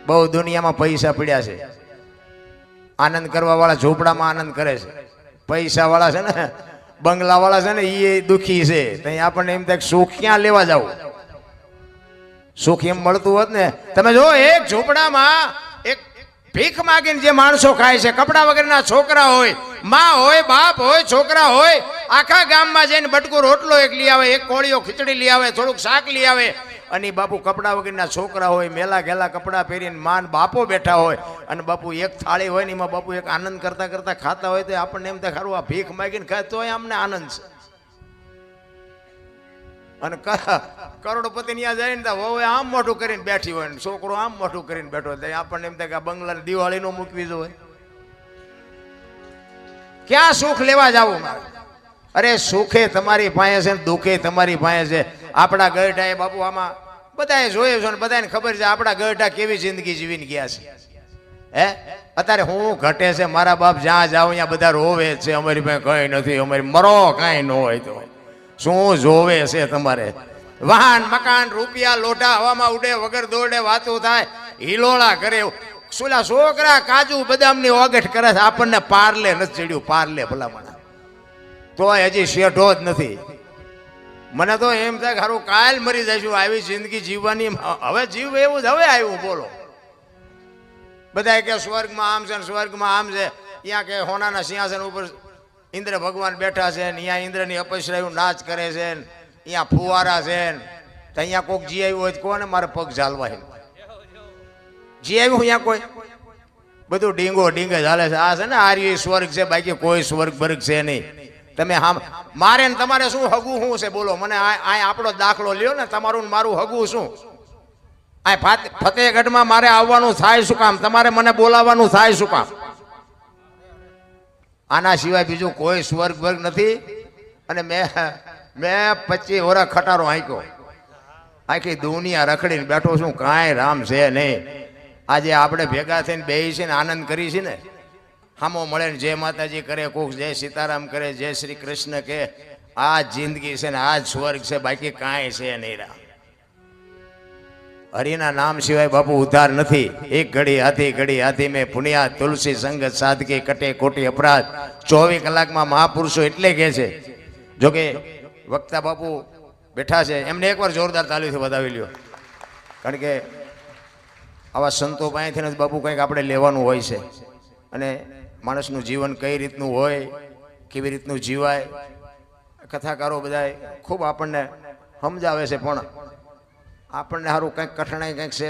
બહુ દુનિયામાં પૈસા પડ્યા છે, આનંદ કરવા વાળા ઝૂંપડામાં આનંદ કરે છે, પૈસા વાળા છે ને બંગલા વાળા છે ને એ દુખી છે. ત્યાં આપણને એમ થાય સુખ ક્યાં લેવા જાવ, સુખ એમ મળતું હોત ને. તમે જો એક ઝૂંપડામાં એક ભીખ માગીને જે માણસો ખાય છે, કપડા વગરના છોકરા હોય, માં હોય, બાપ હોય, છોકરા હોય, આખા ગામમાં જઈને બટકું રોટલો એક લઈ આવે, એક કોળીઓ ખીચડી લઈ આવે, થોડુંક શાક લઈ આવે, અને બાપુ કપડા વગરના છોકરા હોય, મેલા ગેલા કપડા પહેરીને માન બાપો બેઠા હોય, અને બાપુ એક થાળી હોય ને એમાં બાપુ એક આનંદ કરતા કરતા ખાતા હોય તો આપણને એમ થાય ખરું આ ભીખ માગીને ખાય તોય અમને આનંદ છે. અને કરોડપતિ ત્યાં જાય ને વહુ આમ મોઢું કરીને બેઠી હોય ને છોકરો આમ મોઢું કરીને બેઠો હોય, આપણને એમ થાય કે આ બંગલાને દિવાળી નો મૂકવી જોઈએ. ક્યાં સુખ લેવા જવું? અરે સુખે તમારી પાસે છે ને દુઃખે તમારી પાસે છે. આપણા ગઢા બાપુ આમાં બધાએ જોયું છે ને બધાને ખબર છે આપણા ગઢા કેવી જિંદગી જીવીને ગયા છે. હે અત્યારે હું ઘટે છે, મારા બાપ જ્યાં જાવ ત્યાં બધા રોવે છે, અમારી પાસે કઈ નથી, અમારી મરો કઈ ન હોય તો શું જોવે છે તમારે? વાહન મકાન રૂપિયા લોઢા હવામાં ઉડે, વગર દોડે વાતું થાય, હિલોળા કરે. સુલા છોકરા કાજુ બદામની ઓગઠ કરે છે, આપણને પાર્લે નથી ચડ્યું, પાર્લે ભલામણા તોય હજી શેઠો જ નથી. મને તો એમ થાય કે હારું કાલ મરી જઈશું, આવી જિંદગી જીવવાની હવે જીવ એવું જ હવે આવ્યું. બોલો બધા કે સ્વર્ગમાં આમ છે ને સ્વર્ગમાં આમ છે, ત્યાં કે હોનાના સિંહાસન ઉપર ઇન્દ્ર ભગવાન બેઠા છે ને અહીંયા ઇન્દ્રની અપસરાયું નાચ કરે છે ને અહીંયા ફુવારા છે ને અહીંયા કોઈક જી આવ્યું હોય કોને મારે પગ ઝાલવા જી આવ્યું અહીંયા કોઈ બધું ડીંગો ડીંગે ચાલે છે. આ છે ને આર્ય સ્વર્ગ છે, બાકી કોઈ સ્વર્ગ બર્ગ છે નહીં. તમે મારે ને તમારે શું હગું શું છે બોલો? મને આ આપણો દાખલો લ્યો ને, તમારું મારું હગું શું? આ ફતેહગઢમાં મારે આવવાનું થાય શું કામ? તમારે મને બોલાવવાનું થાય શું કામ? આના સિવાય બીજું કોઈ સ્વર્ગ વર્ગ નથી. અને મેં 25 વર્ષ ખટારો હાંક્યો, આખી દુનિયા રખડીને બેઠો છું, કાંઈ રામ છે નહીં. આજે આપણે ભેગા થઈને બેસી છે ને આનંદ કરી છે ને, હામો મળે ને જય માતાજી કરે, કોક જય સીતારામ કરે, જય શ્રી કૃષ્ણ કે. આ જિંદગી છે ને આ જ સ્વર્ગ છે, બાકી કાંઈ છે નહીં. રામ હરિના નામ સિવાય બાપુ ઉદ્ધાર નથી. એક ઘડી હાથી મેં પુનિયા તુલસી સંગત સાધકી કટે કોટી અપરાધ. 24 કલાકમાં મહાપુરુષો એટલે કે છે. જોકે વક્તા બાપુ બેઠા છે, એમને એકવાર જોરદાર તાલીથી વધાવી લ્યો. કારણ કે આવા સંતો પાસેથી બાપુ કંઈક આપણે લેવાનું હોય છે. અને માણસનું જીવન કઈ રીતનું હોય, કેવી રીતનું જીવાય, કથાકારો બધા ખૂબ આપણને સમજાવે છે. પણ આપણને સારું કંઈક કઠણાઈ કંઈક છે.